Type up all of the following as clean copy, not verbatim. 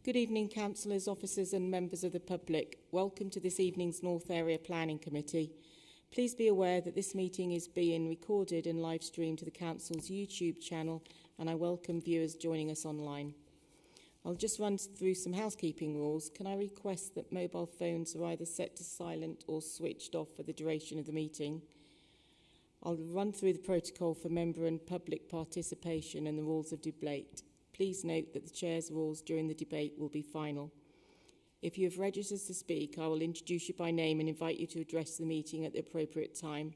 Good evening, councillors, officers and members of the public. Welcome to this evening's North Area Planning Committee. Please be aware that this meeting is being recorded and live streamed to the Council's YouTube channel, and I welcome viewers joining us online. I'll just run through some housekeeping rules. Can I request that mobile phones are either set to silent or switched off for the duration of the meeting? I'll run through the protocol for member and public participation and the rules of debate. Please note that the Chair's rules during the debate will be final. If you have registered to speak, I will introduce you by name and invite you to address the meeting at the appropriate time.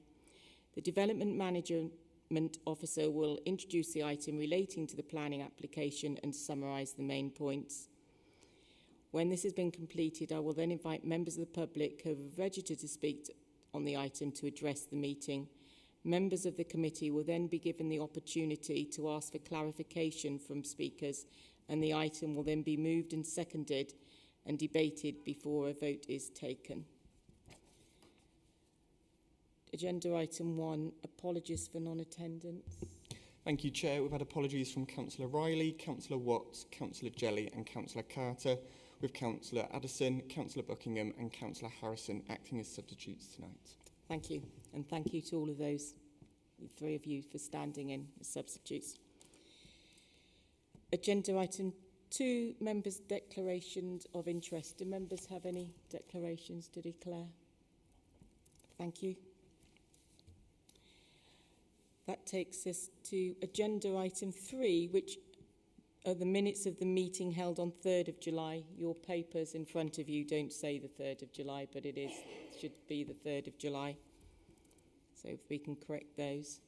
The Development Management Officer will introduce the item relating to the planning application and summarise the main points. When this has been completed, I will then invite members of the public who have registered to speak on the item to address the meeting. Members of the committee will then be given the opportunity to ask for clarification from speakers, and the item will then be moved and seconded and debated before a vote is taken. Agenda item 1, apologies for non-attendance. Thank you, Chair. We've had apologies from Councillor Riley, Councillor Watts, Councillor Jelly and Councillor Carter, with Councillor Addison, Councillor Buckingham and Councillor Harrison acting as substitutes tonight. Thank you, and thank you to all of those, the three of you, for standing in as substitutes. Agenda item 2, members' declarations of interest. Do members have any declarations to declare? Thank you. That takes us to agenda item 3, which are the minutes of the meeting held on 3rd of July. Your papers in front of you don't say the 3rd of July, but it should be the 3rd of July. So if we can correct those.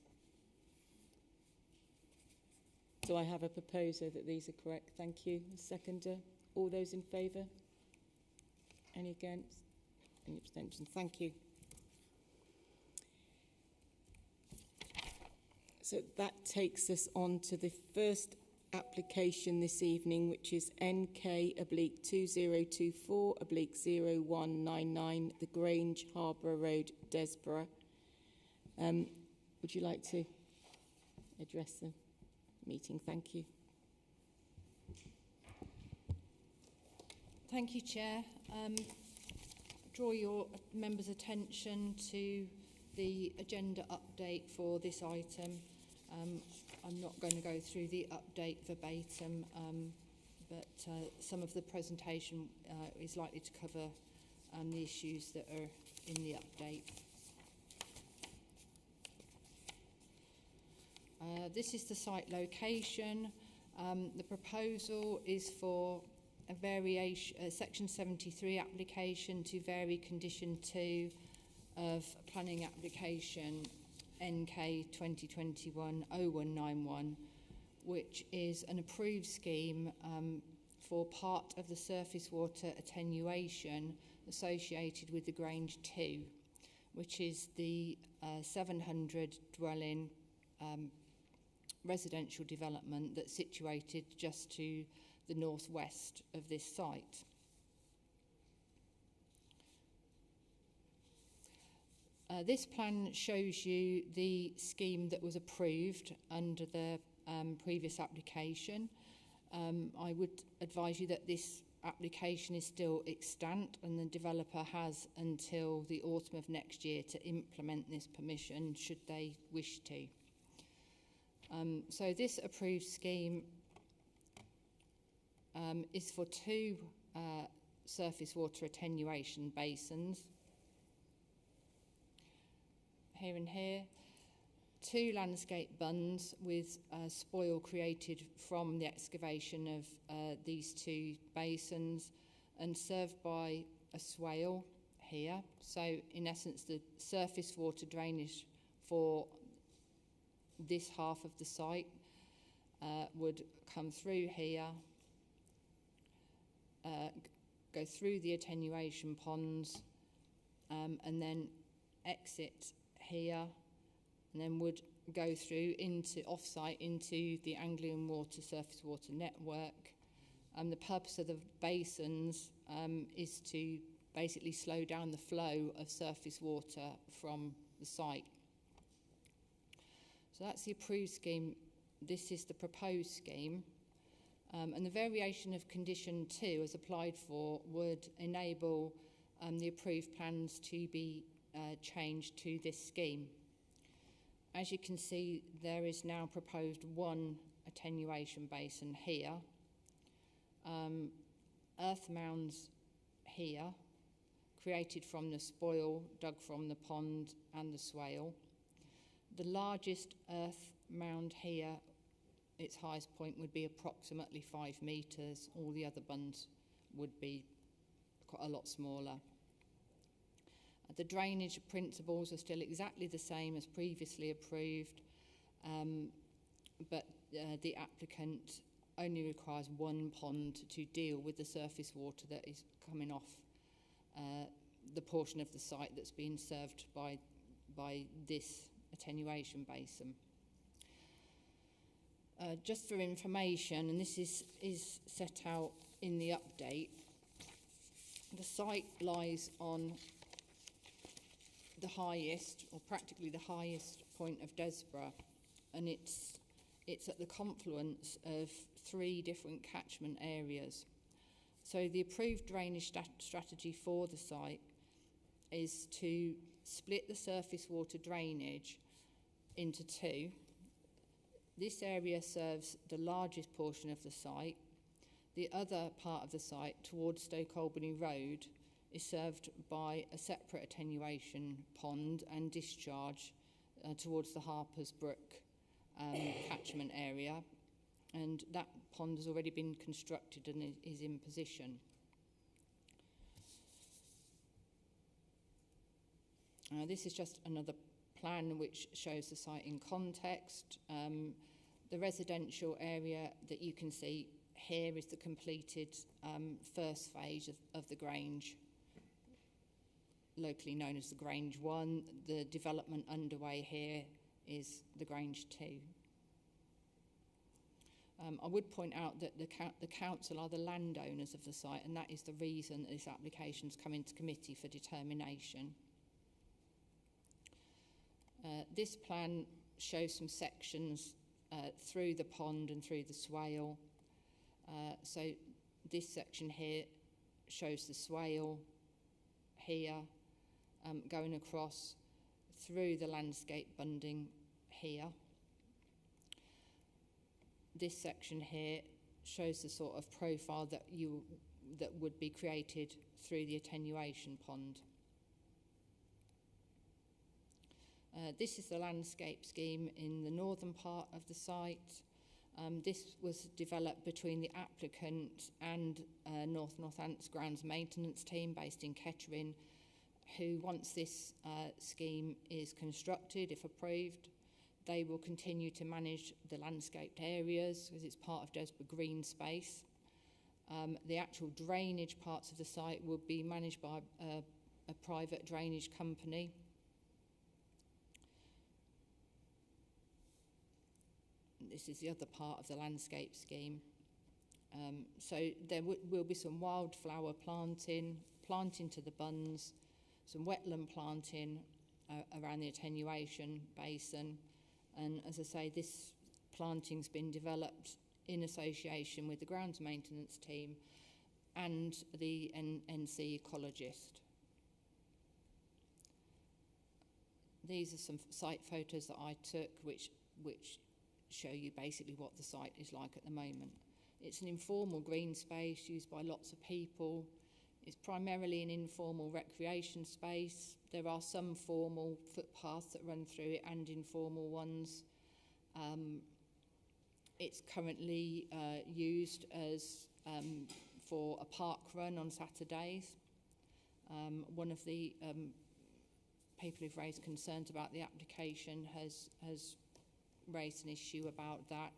Do I have a proposer that these are correct? Thank you. A seconder? All those in favour? Any against? Any abstentions? Thank you. So that takes us on to the first application this evening, which is NK/2024/0199, The Grange, Harborough Road, Desborough. Would you like to address the meeting? Thank you. Thank you, Chair. Draw your members' attention to the agenda update for this item. I'm not going to go through the update verbatim, but some of the presentation is likely to cover the issues that are in the update. This is the site location. The proposal is for a variation, Section 73 application to vary Condition 2 of planning application NK 2021-0191, which is an approved scheme for part of the surface water attenuation associated with the Grange 2, which is the 700 dwelling residential development that's situated just to the northwest of this site. This plan shows you the scheme that was approved under the previous application. I would advise you that this application is still extant and the developer has until the autumn of next year to implement this permission should they wish to. So this approved scheme is for 2 surface water attenuation basins, here and here, 2 landscape bunds with spoil created from the excavation of these 2 basins and served by a swale here. So in essence, the surface water drainage for this half of the site would come through here, go through the attenuation ponds and then exit here, and then would go through into off-site into the Anglian Water surface water network. The purpose of the basins is to basically slow down the flow of surface water from the site. So that's the approved scheme. This is the proposed scheme. And the variation of condition 2 as applied for would enable the approved plans to be changed to this scheme. As you can see, there is now proposed one attenuation basin here, earth mounds here, created from the spoil dug from the pond and the swale. The largest earth mound here, its highest point would be approximately 5 metres. All the other bunds would be quite a lot smaller. The drainage principles are still exactly the same as previously approved, but the applicant only requires one pond to deal with the surface water that is coming off the portion of the site that's being served by this attenuation basin. Just for information, and this is set out in the update, the site lies on the highest, or practically the highest point of Desborough, and it's at the confluence of 3 different catchment areas. So the approved drainage strategy for the site is to split the surface water drainage into 2. This area serves the largest portion of the site. The other part of the site, towards Stoke Albany Road, is served by a separate attenuation pond and discharge towards the Harper's Brook catchment area, and that pond has already been constructed and is in position. This is just another plan which shows the site in context. The residential area that you can see here is the completed first phase of the Grange, locally known as the Grange 1. The development underway here is the Grange 2. I would point out that the council are the landowners of the site, and that is the reason that this application's come into committee for determination. This plan shows some sections through the pond and through the swale. So this section here shows the swale here, going across through the landscape bunding here. This section here shows the sort of profile that would be created through the attenuation pond. This is the landscape scheme in the northern part of the site. This was developed between the applicant and North Northants Grounds Maintenance Team based in Kettering, who, once this scheme is constructed, if approved, they will continue to manage the landscaped areas because it's part of Desborough Green Space. The actual drainage parts of the site will be managed by a private drainage company. This is the other part of the landscape scheme. So there will be some wildflower planting to the bunds, some wetland planting around the attenuation basin. And as I say, this planting's been developed in association with the grounds maintenance team and the NC ecologist. These are some site photos that I took which show you basically what the site is like at the moment. It's an informal green space used by lots of people. It's primarily an informal recreation space. There are some formal footpaths that run through it and informal ones. It's currently used as for a park run on Saturdays. One of the people who've raised concerns about the application has raised an issue about that.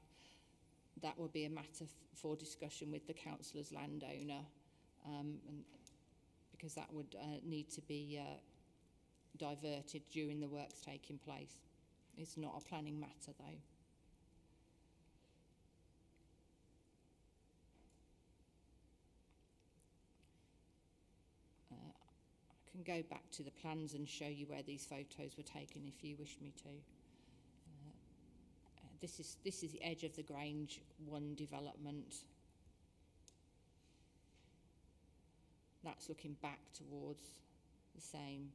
That will be a matter for discussion with the councillor's landowner, and because that would need to be diverted during the works taking place. It's not a planning matter though. I can go back to the plans and show you where these photos were taken if you wish me to. This is the edge of the Grange 1 development. that's looking back towards the same.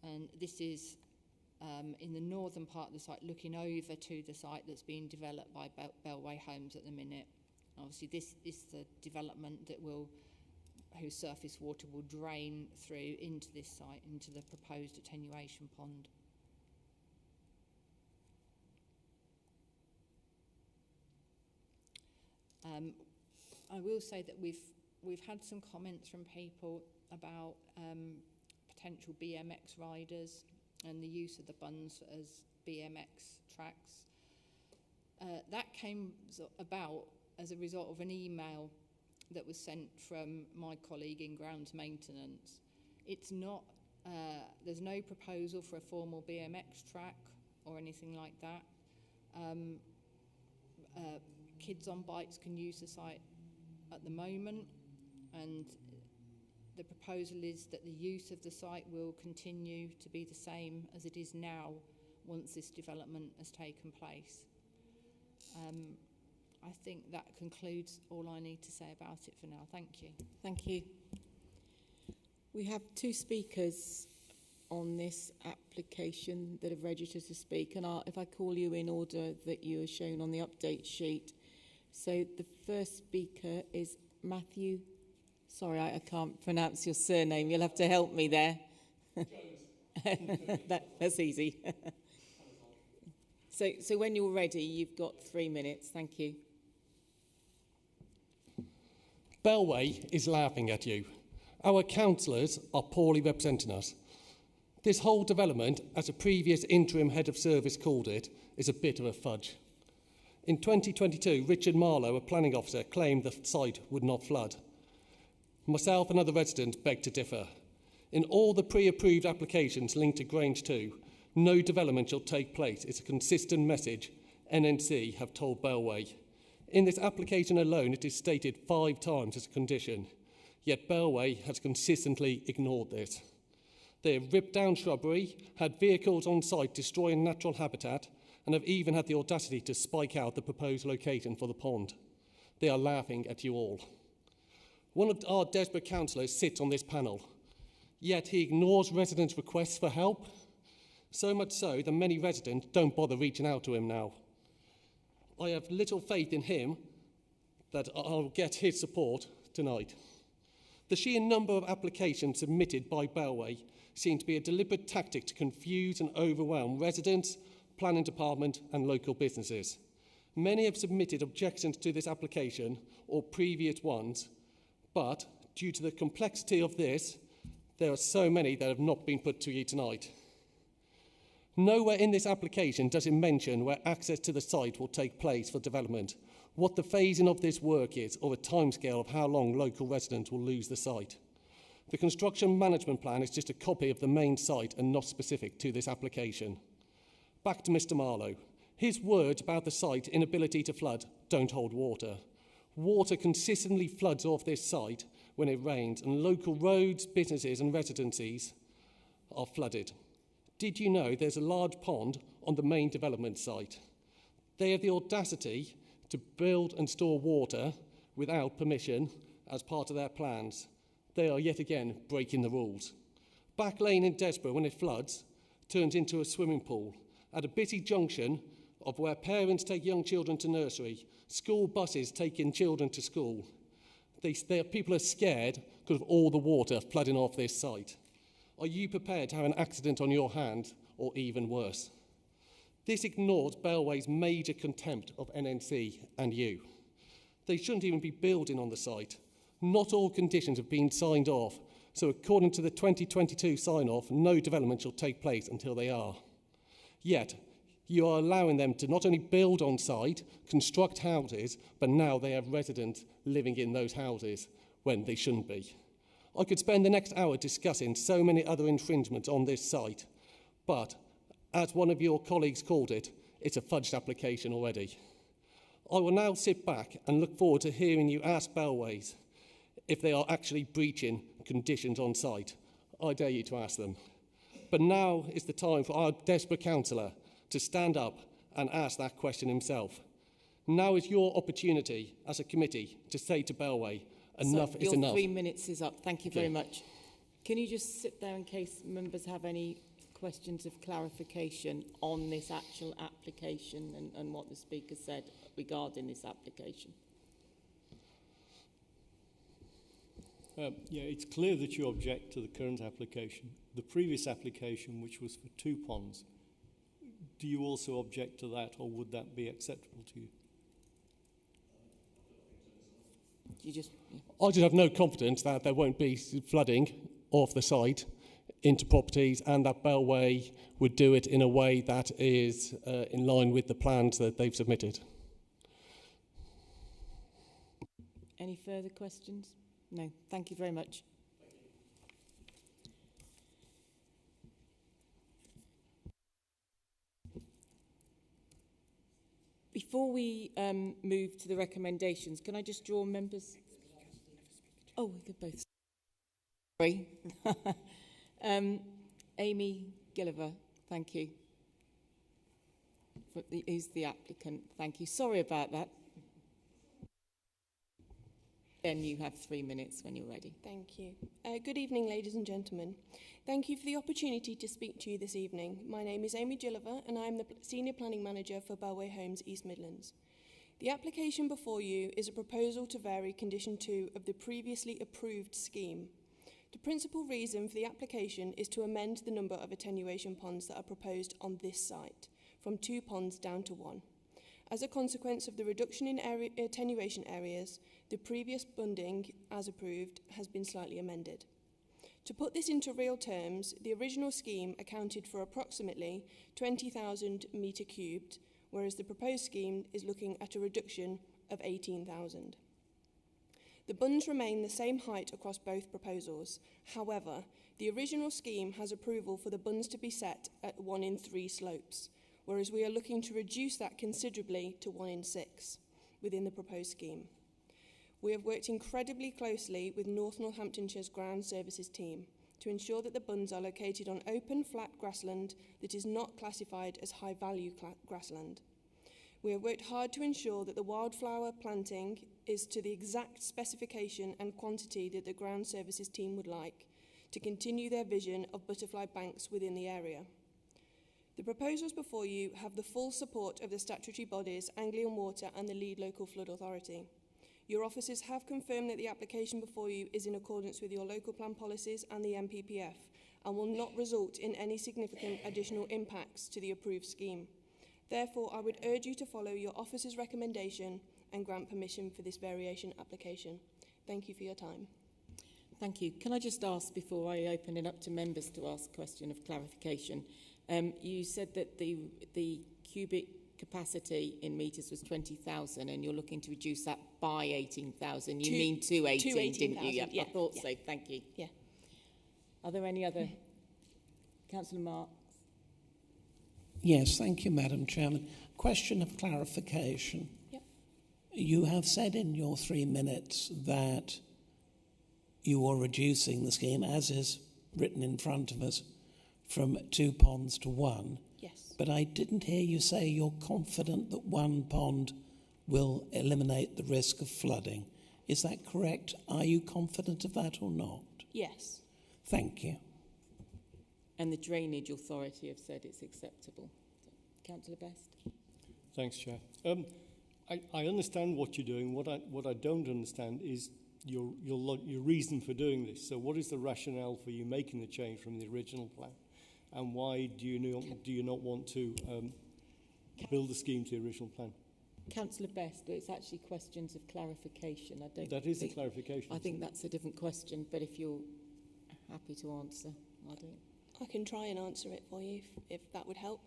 And this is in the northern part of the site, looking over to the site that's being developed by Bellway Homes at the minute. Obviously, this is the development that whose surface water will drain through into this site, into the proposed attenuation pond. I will say that we've had some comments from people about potential BMX riders and the use of the Buns as BMX tracks. That came about as a result of an email that was sent from my colleague in grounds maintenance. It's not, there's no proposal for a formal BMX track or anything like that. Kids on bikes can use the site at the moment, and the proposal is that the use of the site will continue to be the same as it is now once this development has taken place. I think that concludes all I need to say about it for now. Thank you. Thank you. We have 2 speakers on this application that have registered to speak, and if I call you in order that you are shown on the update sheet. So the first speaker is Matthew. Sorry, I can't pronounce your surname. You'll have to help me there. That's easy. So when you're ready, you've got 3 minutes. Thank you. Bellway is laughing at you. Our councillors are poorly representing us. This whole development, as a previous interim head of service called it, is a bit of a fudge. In 2022, Richard Marlowe, a planning officer, claimed the site would not flood. Myself and other residents beg to differ. In all the pre-approved applications linked to Grange 2, no development shall take place. It's a consistent message NNC have told Bellway. In this application alone, it is stated 5 times as a condition, yet Bellway has consistently ignored this. They have ripped down shrubbery, had vehicles on site destroying natural habitat, and have even had the audacity to spike out the proposed location for the pond. They are laughing at you all. One of our Desborough councillors sits on this panel, yet he ignores residents' requests for help, so much so that many residents don't bother reaching out to him now. I have little faith in him that I'll get his support tonight. The sheer number of applications submitted by Bellway seem to be a deliberate tactic to confuse and overwhelm residents, planning department and local businesses. Many have submitted objections to this application or previous ones, but due to the complexity of this, there are so many that have not been put to you tonight. Nowhere in this application does it mention where access to the site will take place for development, what the phasing of this work is, or a timescale of how long local residents will lose the site. The construction management plan is just a copy of the main site and not specific to this application. Back to Mr. Marlowe. His words about the site's inability to flood don't hold water. Water consistently floods off this site when it rains, and local roads, businesses and residencies are flooded. Did you know there's a large pond on the main development site? They have the audacity to build and store water without permission as part of their plans. They are yet again breaking the rules. Back Lane in Desborough, when it floods, turns into a swimming pool. At a busy junction of where parents take young children to nursery, school buses taking children to school, people are scared because of all the water flooding off this site. Are you prepared to have an accident on your hand, or even worse? This ignores Bellway's major contempt of NNC and you. They shouldn't even be building on the site. Not all conditions have been signed off, so according to the 2022 sign-off, no development shall take place until they are. Yet, you are allowing them to not only build on site, construct houses, but now they have residents living in those houses when they shouldn't be. I could spend the next hour discussing so many other infringements on this site, but as one of your colleagues called it, it's a fudged application already. I will now sit back and look forward to hearing you ask Bellways if they are actually breaching conditions on site. I dare you to ask them. But now is the time for our Desborough councillor to stand up and ask that question himself. Now is your opportunity as a committee to say to Bellway, enough is your enough. 3 minutes is up. Thank you very Okay. much. Can you just sit there in case members have any questions of clarification on this actual application and what the speaker said regarding this application? Yeah, it's clear that you object to the current application. The previous application, which was for 2 ponds, do you also object to that, or would that be acceptable to you? You just... I just have no confidence that there won't be flooding off the site into properties, and that Bellway would do it in a way that is in line with the plans that they've submitted. Any further questions? No. Thank you very much. Before we move to the recommendations, can I just draw members? Oh, we could both. Sorry. Amy Gilliver, thank you. Who's the applicant? Thank you. Sorry about that. Then you have 3 minutes when you're ready. Thank you. Good evening, ladies and gentlemen. Thank you for the opportunity to speak to you this evening. My name is Amy Gilliver, and I am the Senior Planning Manager for Bellway Homes East Midlands. The application before you is a proposal to vary Condition 2 of the previously approved scheme. The principal reason for the application is to amend the number of attenuation ponds that are proposed on this site, from 2 ponds down to 1. As a consequence of the reduction in attenuation areas, the previous bunding, as approved, has been slightly amended. To put this into real terms, the original scheme accounted for approximately 20,000 metre cubed, whereas the proposed scheme is looking at a reduction of 18,000. The bunds remain the same height across both proposals. However, the original scheme has approval for the bunds to be set at 1 in 3 slopes, whereas we are looking to reduce that considerably to 1 in 6 within the proposed scheme. We have worked incredibly closely with North Northamptonshire's Ground Services team to ensure that the bunds are located on open, flat grassland that is not classified as high-value grassland. We have worked hard to ensure that the wildflower planting is to the exact specification and quantity that the Ground Services team would like to continue their vision of butterfly banks within the area. The proposals before you have the full support of the statutory bodies, Anglian Water and the Lead Local Flood Authority. Your officers have confirmed that the application before you is in accordance with your local plan policies and the NPPF and will not result in any significant additional impacts to the approved scheme. Therefore, I would urge you to follow your officer's recommendation and grant permission for this variation application. Thank you for your time. Thank you. Can I just ask, before I open it up to members to ask a question of clarification, you said that the cubic capacity in metres was 20,000 and you're looking to reduce that by 18,000. You mean to 18, didn't you? Yeah, I thought yeah. so. Thank you. Yeah. Are there any other? Councillor Marks. Yes, thank you, Madam Chairman. Question of clarification. Yep. You have said in your 3 minutes that you are reducing the scheme, as is written in front of us, from 2 ponds to 1. Yes. But I didn't hear you say you're confident that 1 pond will eliminate the risk of flooding. Is that correct? Are you confident of that or not? Yes. Thank you. And the Drainage Authority have said it's acceptable. Councillor Best. Thanks, Chair. I understand what you're doing. What I don't understand is your reason for doing this. So what is the rationale for you making the change from the original plan? And why do you not want to build the scheme to the original plan? Councillor Best, but it's actually questions of clarification. That is a clarification. I think that's a different question, but if you're happy to answer, I don't. I can try and answer it for you if that would help.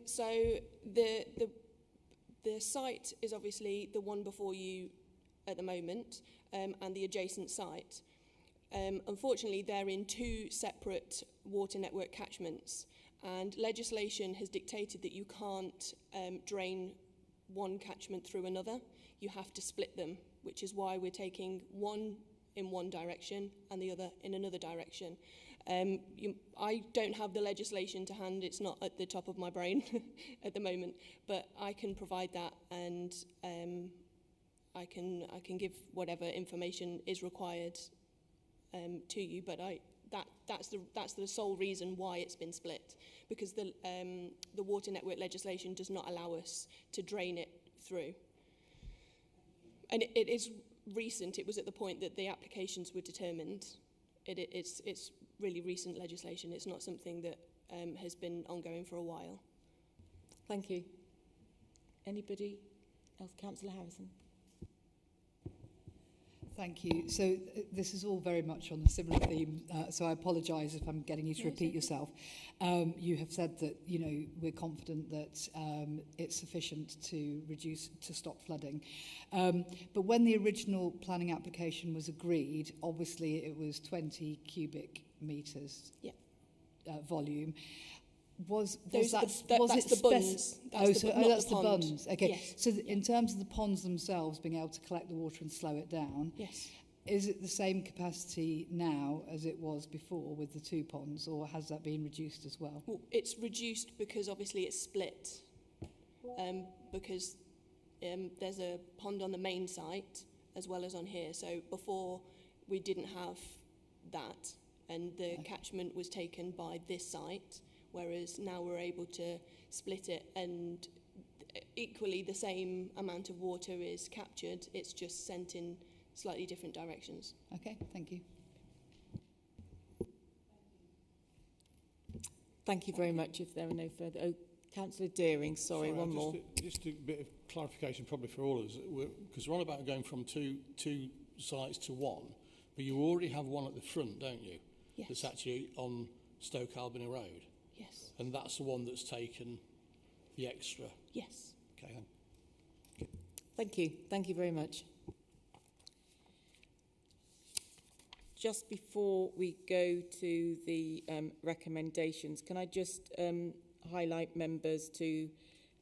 So the site is obviously the one before you at the moment, and the adjacent site. Unfortunately, they're in 2 separate water network catchments, and legislation has dictated that you can't drain one catchment through another. You have to split them, which is why we're taking one in one direction and the other in another direction. I don't have the legislation to hand. It's not at the top of my brain at the moment, but I can provide that, and I can give whatever information is required to you, but that's the sole reason why it's been split, because the water network legislation does not allow us to drain it through. And it is recent. It was at the point that the applications were determined. It's really recent legislation. It's not something that has been ongoing for a while. Thank you. Anybody else? Councillor Harrison. Thank you. So this is all very much on a similar theme, so I apologise if I'm getting you to repeat yourself. You have said that, you know, we're confident that it's sufficient to stop flooding. But when the original planning application was agreed, obviously it was 20 cubic metres volume. Was that's it the bunds. That's the bunds. Okay. Yes. So in terms of the ponds themselves being able to collect the water and slow it down, yes. Is it the same capacity now as it was before with the 2 ponds, or has that been reduced as well? Well, it's reduced because obviously it's split. Because there's a pond on the main site as well as on here. So before we didn't have that, and the catchment was taken by this site. Whereas now we're able to split it, and equally the same amount of water is captured. It's just sent in slightly different directions. Okay, thank you. Thank you very much. If there are no further... Oh, Councillor Deering, sorry, one more. Just a bit of clarification probably for all of us, because we're on about going from two sites to one, but you already have one at the front, don't you? Yes. That's actually on Stoke Albany Road. Yes. And that's the one that's taken the extra? Yes. Okay, then. Thank you. Thank you very much. Just before we go to the recommendations, can I just highlight members to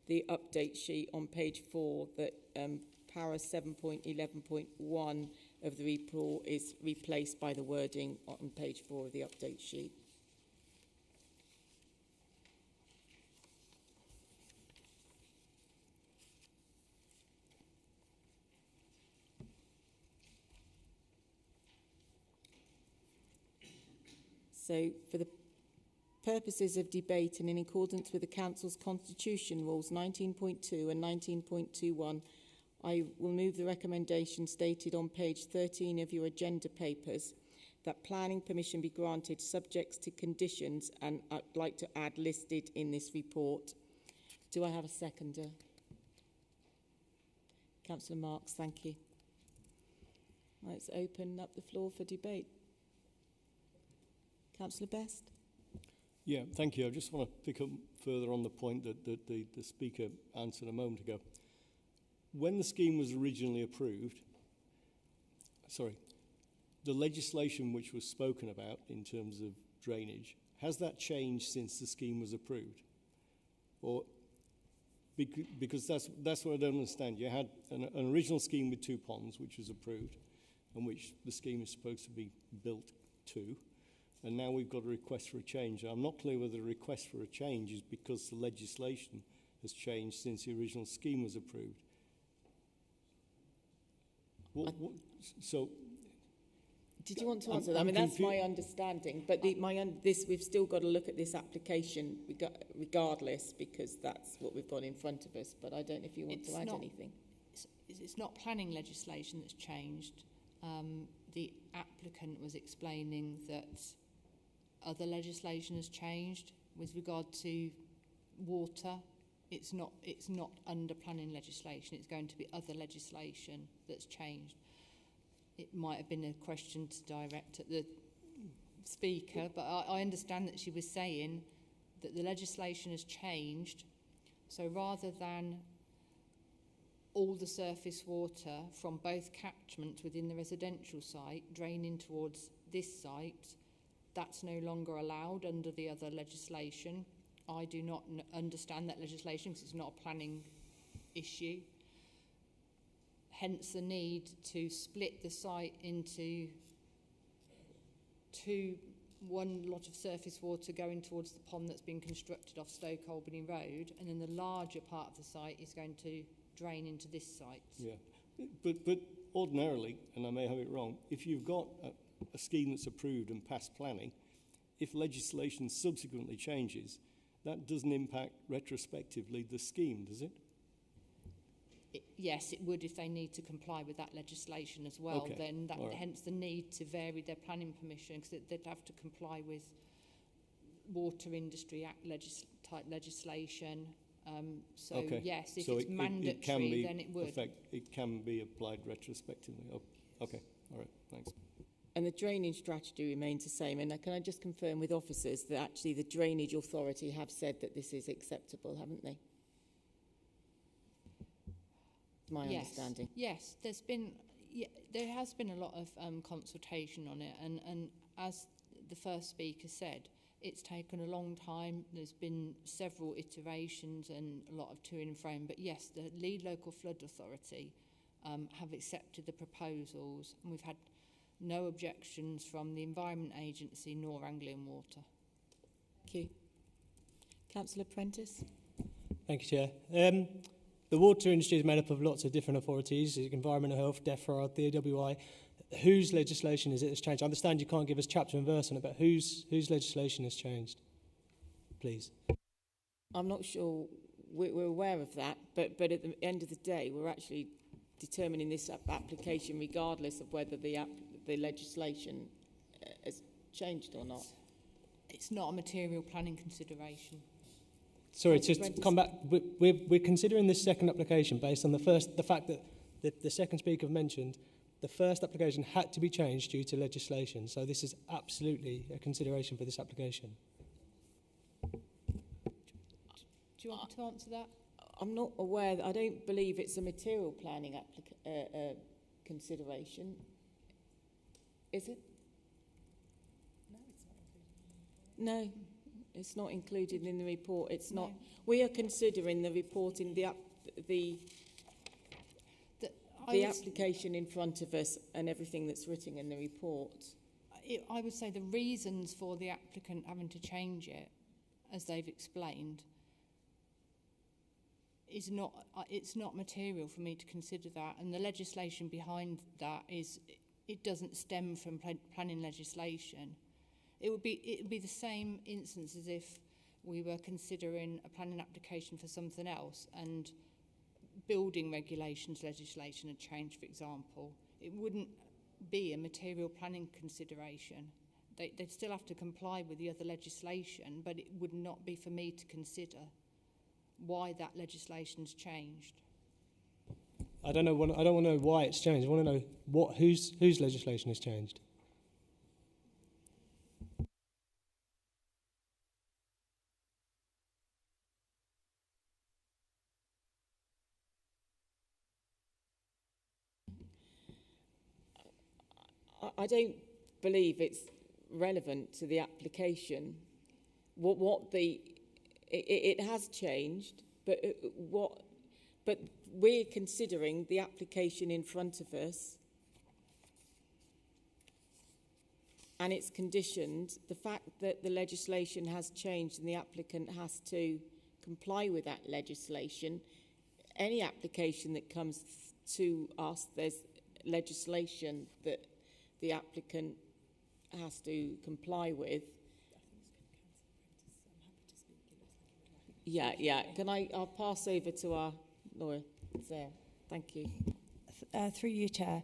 the update sheet on page 4 that para 7.11.1 of the report is replaced by the wording on page 4 of the update sheet. So, for the purposes of debate and in accordance with the Council's Constitution Rules 19.2 and 19.21, I will move the recommendation stated on page 13 of your agenda papers that planning permission be granted subject to conditions, and I'd like to add listed in this report. Do I have a seconder? Councillor Marks, thank you. Let's open up the floor for debate. Councillor Best. Yeah, thank you. I just want to pick up further on the point that the Speaker answered a moment ago. When the scheme was originally approved, the legislation which was spoken about in terms of drainage, has that changed since the scheme was approved? Or because that's what I don't understand. You had an original scheme with 2 ponds, which was approved, and which the scheme is supposed to be built to. And now we've got a request for a change. I'm not clear whether the request for a change is because the legislation has changed since the original scheme was approved. So... Did you want to answer that? I mean, that's my understanding, but we've still got to look at this application regardless, because that's what we've got in front of us. But I don't know if you want to add anything. It's not planning legislation that's changed. The applicant was explaining that other legislation has changed with regard to water. It's not under planning legislation. It's going to be other legislation that's changed. It might have been a question to direct at the Speaker, but I understand that she was saying that the legislation has changed. So rather than all the surface water from both catchments within the residential site draining towards this site, that's no longer allowed under the other legislation. I do not understand that legislation because it's not a planning issue. Hence the need to split the site into one lot of surface water going towards the pond that's been constructed off Stoke Albany Road, and then the larger part of the site is going to drain into this site. Yeah, But ordinarily, and I may have it wrong, if you've got a scheme that's approved and passed planning, if legislation subsequently changes, that doesn't impact retrospectively the scheme, does it? Yes, it would if they need to comply with that legislation as well. Okay. Then that, All right. hence the need to vary their planning permission, because they'd have to comply with Water Industry Act type legislation. So Okay. yes, if So it's mandatory, then it would. It can be applied retrospectively. Okay, all right, thanks. And the drainage strategy remains the same. And can I just confirm with officers that actually the Drainage Authority have said that this is acceptable, haven't they? My understanding. Yes, there has been a lot of consultation on it, and as the first speaker said, it's taken a long time. There's been several iterations and a lot of to and fro. But yes, the Lead Local Flood Authority have accepted the proposals, and we've had no objections from the Environment Agency nor Anglian Water. Thank you. Councillor Prentice. Thank you, Chair. The water industry is made up of lots of different authorities, Environmental Health, DEFRA, the AWI. Whose legislation is it that's changed? I understand you can't give us chapter and verse on it, but whose legislation has changed? Please. I'm not sure we're aware of that, but at the end of the day, we're actually determining this application regardless of whether the legislation has changed or not. It's not a material planning consideration. Sorry, just to come back. We're considering this second application based on the fact that the second speaker mentioned the first application had to be changed due to legislation. So this is absolutely a consideration for this application. Do you want me to answer that? I'm not aware. I don't believe it's a material planning consideration. Is it? No, it's not included in the report. It's not. We are considering the report in the application in front of us and everything that's written in the report. I would say the reasons for the applicant having to change it, as they've explained, is not. It's not material for me to consider that, and the legislation behind that it doesn't stem from planning legislation. It would be the same instance as if we were considering a planning application for something else and building regulations legislation had changed, for example. It wouldn't be a material planning consideration. They'd still have to comply with the other legislation, but it would not be for me to consider why that legislation's changed. I don't want to know why it's changed. I want to know whose legislation has changed. I don't believe it's relevant to the application. It has changed, but we're considering the application in front of us, and it's conditioned. The fact that the legislation has changed and the applicant has to comply with that legislation. Any application that comes to us, there's legislation that the applicant has to comply with. Yeah. I'll pass over to our lawyer, Sarah. Thank you. Through you, Chair.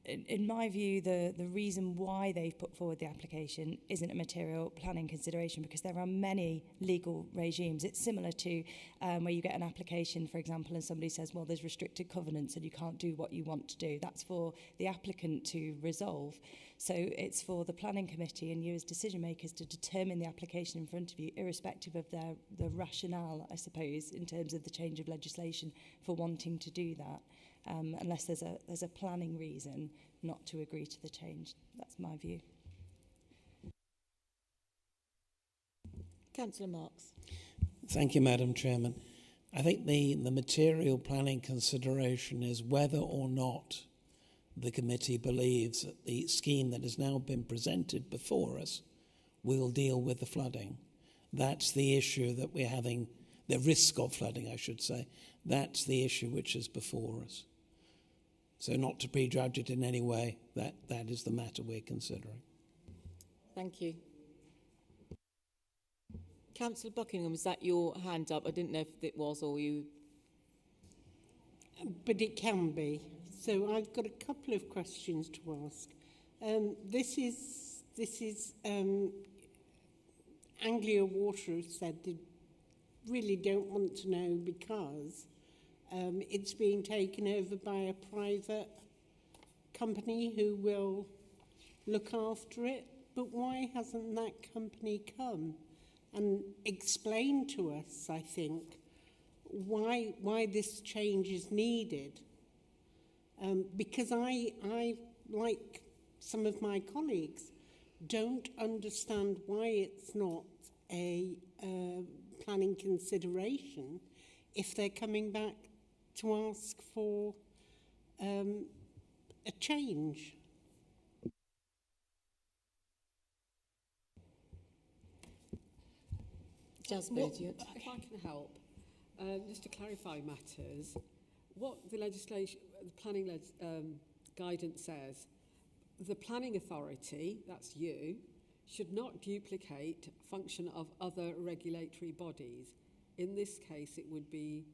In my view, the reason why they've put forward the application isn't a material planning consideration, because there are many legal regimes. It's similar to where you get an application, for example, and somebody says, well, there's restricted covenants and you can't do what you want to do. That's for the applicant to resolve. So it's for the planning committee and you as decision makers to determine the application in front of you, irrespective of the rationale, I suppose, in terms of the change of legislation for wanting to do that. Unless there's a planning reason not to agree to the change. That's my view. Councillor Marks. Thank you, Madam Chairman. I think the material planning consideration is whether or not the committee believes that the scheme that has now been presented before us will deal with the flooding. That's the issue that we're having, the risk of flooding, I should say. That's the issue which is before us. So not to prejudge it in any way, that is the matter we're considering. Thank you. Councillor Buckingham, was that your hand up? I didn't know if it was or you... But it can be. So I've got a couple of questions to ask. This is Anglia Water have said they really don't want to know because it's being taken over by a private company who will look after it. But why hasn't that company come and explained to us, I think, why this change is needed? Because I, like some of my colleagues, don't understand why it's not a planning consideration if they're coming back to ask for a change. Jasper, if I can help, just to clarify matters, what the legislation, the planning guidance says, the planning authority, that's you, should not duplicate function of other regulatory bodies. In this case, it would be,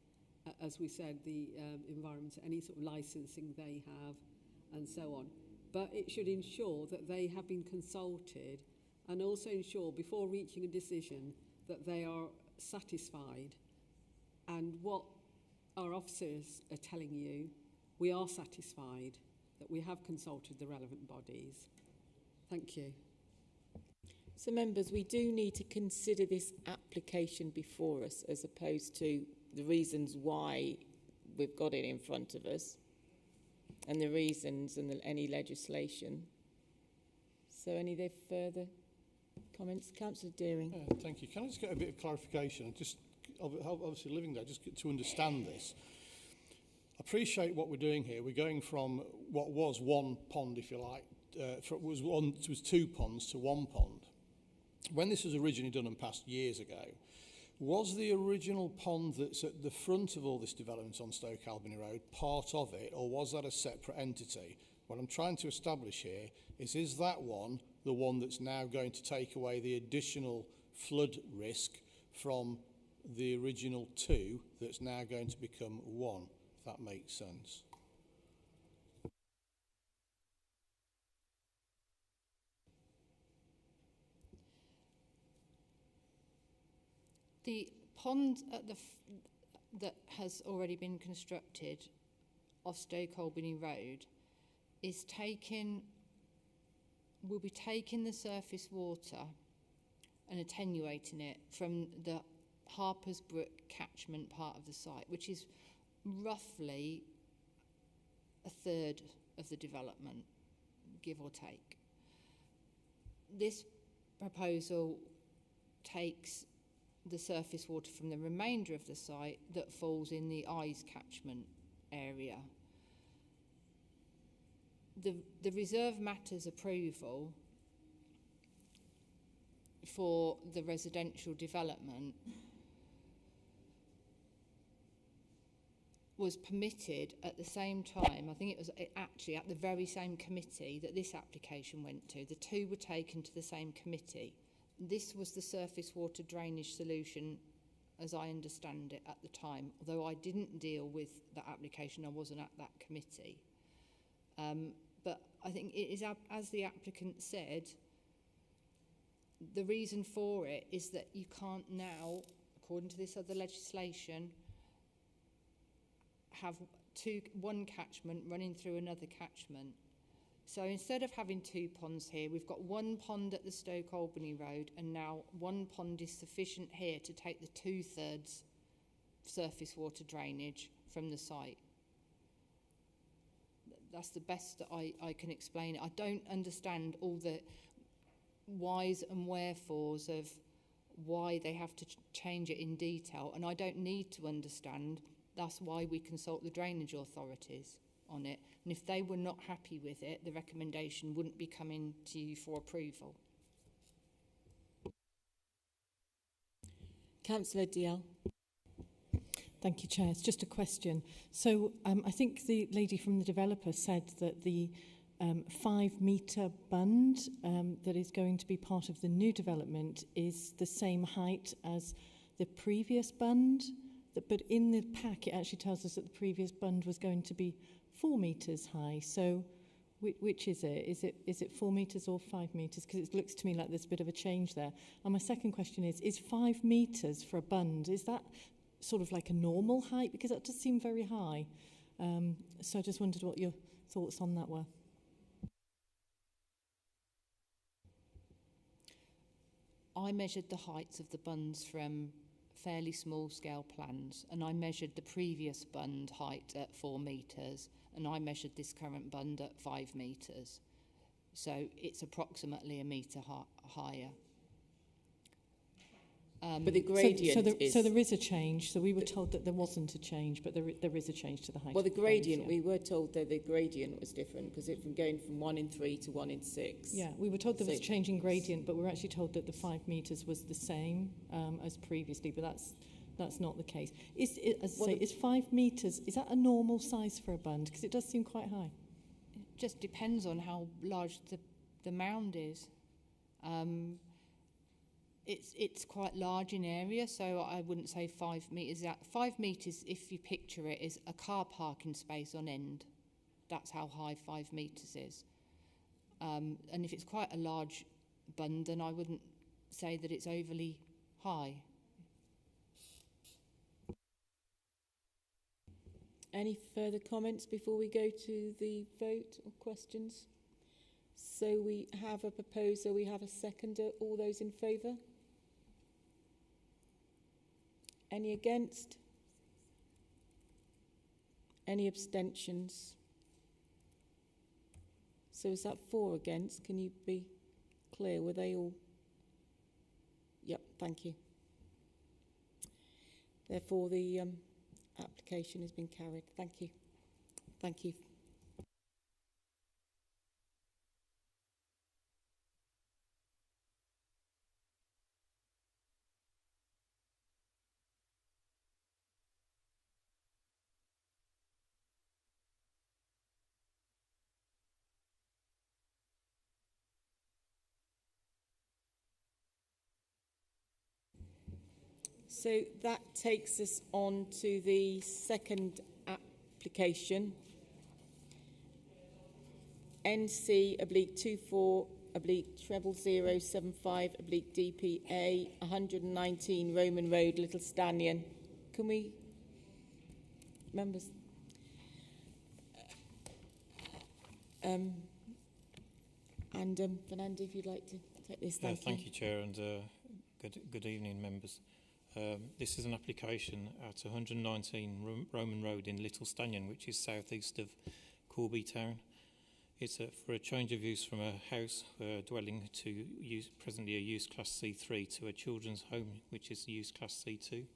as we said, the environment, any sort of licensing they have, and so on. But it should ensure that they have been consulted, and also ensure before reaching a decision that they are satisfied. And what our officers are telling you, we are satisfied that we have consulted the relevant bodies. Thank you. So members, we do need to consider this application before us as opposed to the reasons why we've got it in front of us and the reasons and any legislation. So any further comments? Councillor Deering. Thank you. Can I just get a bit of clarification? Just obviously living there, just to understand this. Appreciate what we're doing here. We're going from what was one pond, if you like, was two ponds to one pond. When this was originally done and passed years ago, was the original pond that's at the front of all this development on Stoke Albany Road part of it, or was that a separate entity? What I'm trying to establish here is that one the one that's now going to take away the additional flood risk from the original two that's now going to become one, if that makes sense? The pond at that has already been constructed off Stoke Albany Road is will be taking the surface water and attenuating it from the Harpers Brook catchment part of the site, which is roughly a third of the development, give or take. This proposal takes the surface water from the remainder of the site that falls in the Eyes catchment area. The reserve matters approval for the residential development was permitted at the same time. I think it was actually at the very same committee that this application went to. The two were taken to the same committee. This was the surface water drainage solution, as I understand it at the time, although I didn't deal with that application, I wasn't at that committee. But I think it is, as the applicant said, the reason for it is that you can't now, according to this other legislation, have one catchment running through another catchment. So instead of having two ponds here, we've got one pond at the Stoke Albany Road, and now one pond is sufficient here to take the 2/3 surface water drainage from the site. That's the best that I can explain it. I don't understand all the whys and wherefores of why they have to change it in detail, and I don't need to understand. That's why we consult the drainage authorities on it, and if they were not happy with it, the recommendation wouldn't be coming to you for approval. Councillor Dial. Thank you, Chair. It's just a question. So I think the lady from the developer said that the 5-metre bund that is going to be part of the new development is the same height as the previous bund. But in the pack, it actually tells us that the previous bund was going to be 4 metres high. So which is it? Is it 4 metres or 5 metres? Because it looks to me like there's a bit of a change there. And my second question is 5 metres for a bund, is that sort of like a normal height? Because that does seem very high. So I just wondered what your thoughts on that were. I measured the heights of the bunds from fairly small scale plans, and I measured the previous bund height at 4 metres, and I measured this current bund at 5 metres. So it's approximately a metre higher. But the gradient so there is a change. So we were told that there wasn't a change, but there is a change to the height. Well, the gradient, we were told that the gradient was different because it from going from 1 in 3 to 1 in 6. Yeah, we were told there was a change in gradient, but we were actually told that the 5 metres was the same as previously, but that's not the case. Is 5 metres, is that a normal size for a bund? Because it does seem quite high. It just depends on how large the mound is. It's quite large in area, so I wouldn't say 5 metres. 5 metres, if you picture it, is a car parking space on end. That's how high 5 metres is. And if it's quite a large bund, then I wouldn't say that it's overly high. Any further comments before we go to the vote or questions? So we have a proposer, we have a seconder. All those in favour? Any against? Any abstentions? So is that 4 against? Can you be clear? Were they all? Yep, thank you. Therefore, the application has been carried. Thank you. Thank you. So that takes us on to the second application, NC/24/075/DPA 119 Roman Road, Little Stanion. Can we, members? Fernando, if you'd like to take this, thank you, Chair, and good evening, members. This is an application at 119 Roman Road in Little Stanion, which is southeast of Corby Town. It's for a change of use from a house dwelling to presently a use class C3 to a children's home, which is use class C2.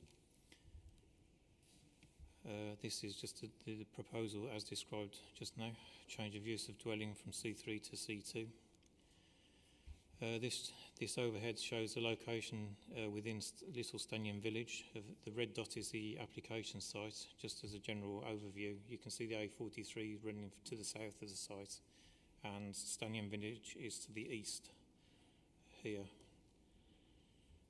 This is just the proposal as described just now, change of use of dwelling from C3 to C2. This overhead shows the location within Little Stanion village. The red dot is the application site. Just as a general overview, you can see the A43 running to the south of the site, and Stanion village is to the east here.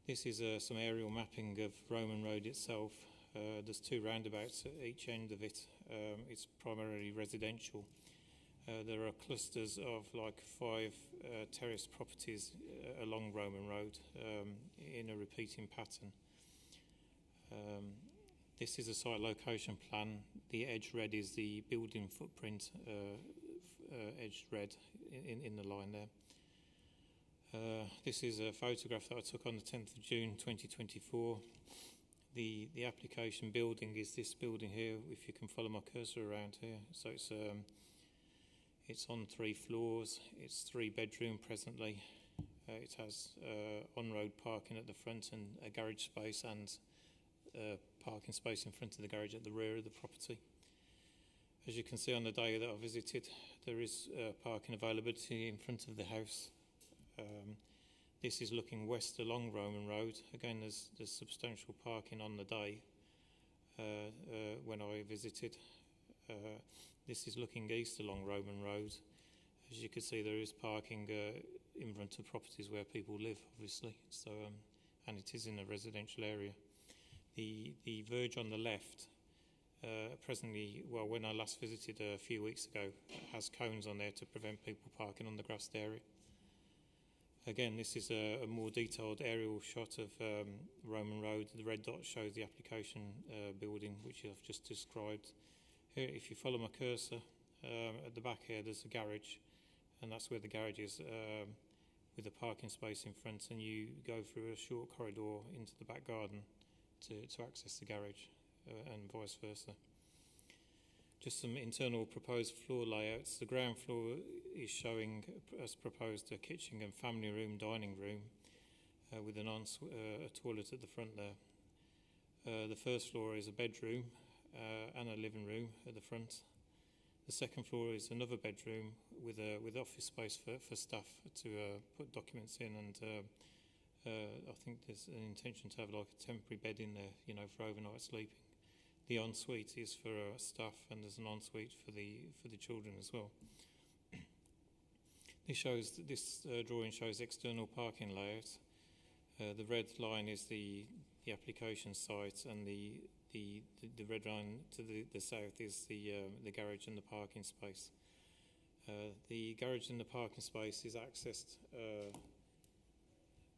This is some aerial mapping of Roman Road itself. There's 2 roundabouts at each end of it. It's primarily residential. There are clusters of like 5 terraced properties along Roman Road in a repeating pattern. This is a site location plan. The edge red is the building footprint, edged red in the line there. This is a photograph that I took on the 10th of June 2024. The application building is this building here, if you can follow my cursor around here. So it's on 3 floors. It's 3 bedroom presently. It has on-road parking at the front and a garage space and parking space in front of the garage at the rear of the property. As you can see on the day that I visited, there is parking availability in front of the house. This is looking west along Roman Road. Again, there's substantial parking on the day. when I visited. This is looking east along Roman Road. As you can see, there is parking in front of properties where people live, obviously. So, and it is in a residential area. The verge on the left, presently, well, when I last visited a few weeks ago, has cones on there to prevent people parking on the grassed area. Again, this is a more detailed aerial shot of Roman Road. The red dot shows the application building, which I've just described. Here, if you follow my cursor, at the back here, there's a garage, and that's where the garage is, with a parking space in front, and you go through a short corridor into the back garden to access the garage, and vice versa. Just some internal proposed floor layouts. The ground floor is showing, as proposed, a kitchen and family room, dining room, with a toilet at the front there. The first floor is a bedroom and a living room at the front. The second floor is another bedroom with office space for staff to put documents in, and I think there's an intention to have like a temporary bed in there, you know, for overnight sleeping. The ensuite is for staff, and there's an ensuite for the children as well. This drawing shows external parking layout. The red line is the application site, and the red line to the south is the garage and the parking space. The garage and the parking space is accessed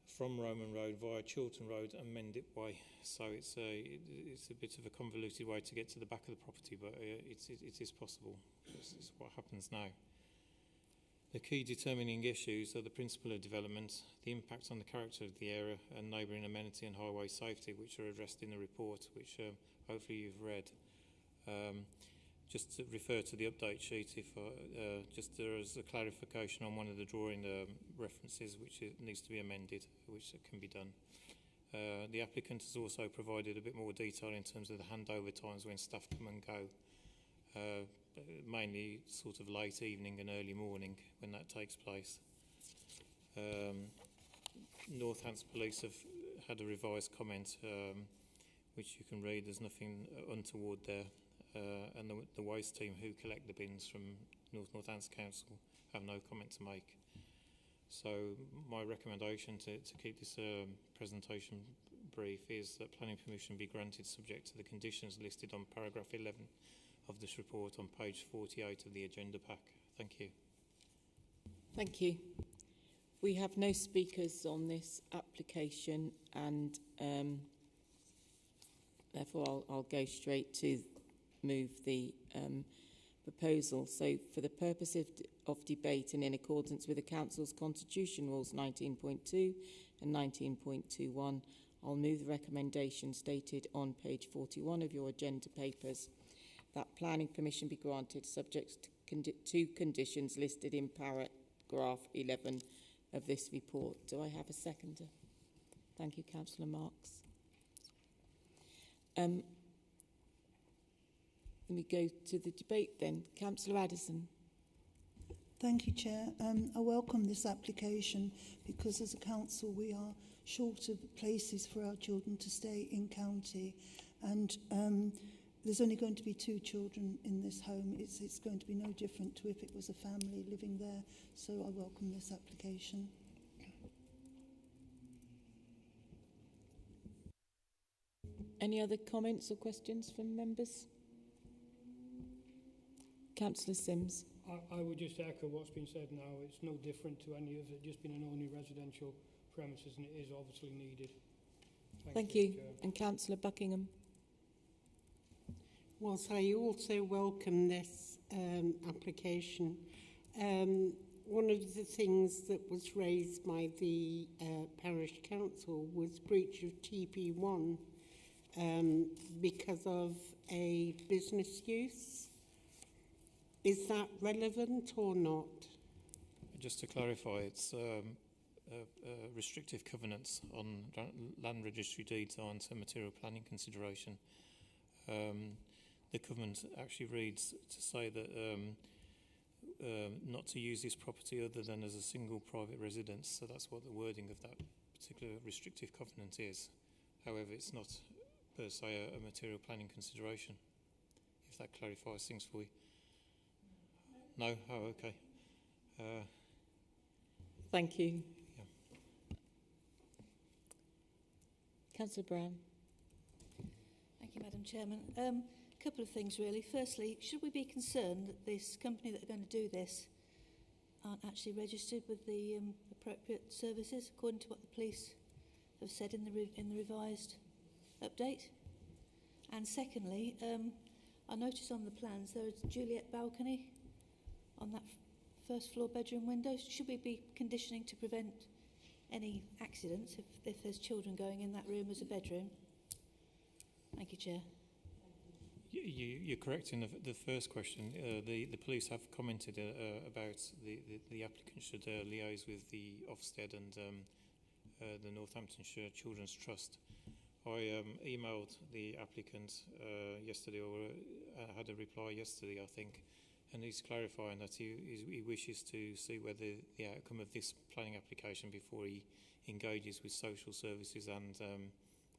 from Roman Road via Chiltern Road and Mendip Way. So it's a bit of a convoluted way to get to the back of the property, but it is possible. This is what happens now. The key determining issues are the principle of development, the impact on the character of the area, and neighbouring amenity and highway safety, which are addressed in the report, which hopefully you've read. Just to refer to the update sheet, if just there is a clarification on one of the drawing references which needs to be amended, which can be done. The applicant has also provided a bit more detail in terms of the handover times when staff come and go, mainly sort of late evening and early morning when that takes place. Northants Police have had a revised comment, which you can read. There's nothing untoward there. And the waste team who collect the bins from Northants Council have no comment to make. So my recommendation to keep this presentation brief is that planning permission be granted subject to the conditions listed on paragraph 11 of this report on page 48 of the agenda pack. Thank you. Thank you. We have no speakers on this application, and therefore I'll go straight to move the proposal. So for the purpose of debate and in accordance with the Council's Constitution Rules 19.2 and 19.21, I'll move the recommendation stated on page 41 of your agenda papers, that planning permission be granted subject to conditions listed in paragraph 11 of this report. Do I have a seconder? Thank you, Councillor Marks. Let me go to the debate then. Councillor Addison. Thank you, Chair. I welcome this application because as a council we are short of places for our children to stay in county, and there's only going to be 2 children in this home. It's going to be no different to if it was a family living there, so I welcome this application. Any other comments or questions from members? Councillor Sims. I would just echo what's been said now. It's no different to any of it, just been an only residential premises, and it is obviously needed. Thank you. And Councillor Buckingham. Whilst I also welcome this application, one of the things that was raised by the parish council was breach of TP1 because of a business use. Is that relevant or not? Just to clarify, it's restrictive covenants on land registry deeds aren't a material planning consideration. The covenant actually reads to say that not to use this property other than as a single private residence. So that's what the wording of that particular restrictive covenant is. However, it's not per se a material planning consideration, if that clarifies things for you. No? Oh, okay. Thank you. Yeah. Councillor Brown. Thank you, Madam Chairman. A couple of things, really. Firstly, should we be concerned that this company that are going to do this aren't actually registered with the appropriate services, according to what the police have said in the revised update? And secondly, I noticed on the plans there is a Juliet balcony on that first floor bedroom window. Should we be conditioning to prevent any accidents if there's children going in that room as a bedroom? Thank you, Chair. You're correct in the first question. The police have commented about the applicant should liaise with the Ofsted and the Northamptonshire Children's Trust. I emailed the applicant yesterday, or had a reply yesterday, I think, and he's clarifying that he wishes to see whether the outcome of this planning application before he engages with social services and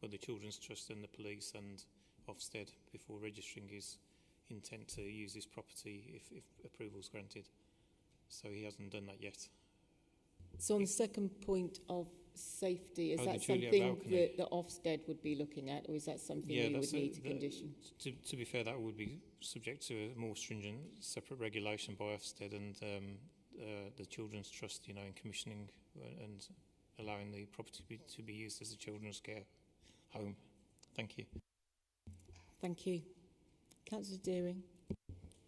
the Children's Trust and the police and Ofsted before registering his intent to use this property if approval is granted. So he hasn't done that yet. So on the second point of safety, is that something that the Ofsted would be looking at, or is that something you would need to condition? To be fair, that would be subject to a more stringent separate regulation by Ofsted and the Children's Trust, in commissioning and allowing the property to be used as a children's care home. Thank you. Thank you. Councillor Deering.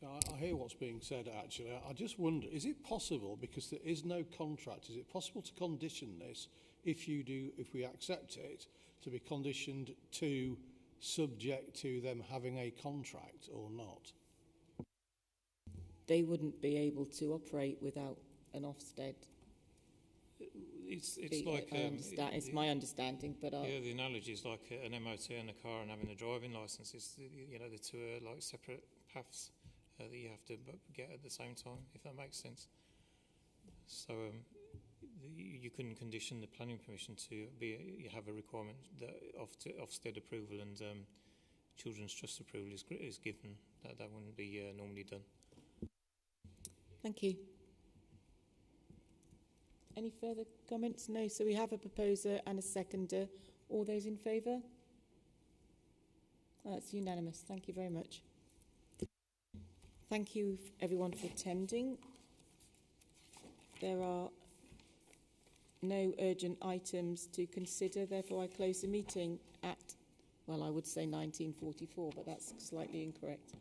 I hear what's being said, actually. I just wonder, is it possible, because there is no contract, is it possible to condition this, if we accept it, to be conditioned to subject to them having a contract or not? They wouldn't be able to operate without an Ofsted. It's like it's my understanding, but the analogy is like an MOT in a car and having a driving licence. It's the two are like separate paths that you have to get at the same time, if that makes sense. So you couldn't condition the planning permission to you have a requirement that Ofsted approval and Children's Trust approval is given. That wouldn't be normally done. Thank you. Any further comments? No. So we have a proposer and a seconder. All those in favour? That's unanimous. Thank you very much. Thank you, everyone, for attending. There are no urgent items to consider. Therefore, I close the meeting at, well, I would say 19:44, but that's slightly incorrect.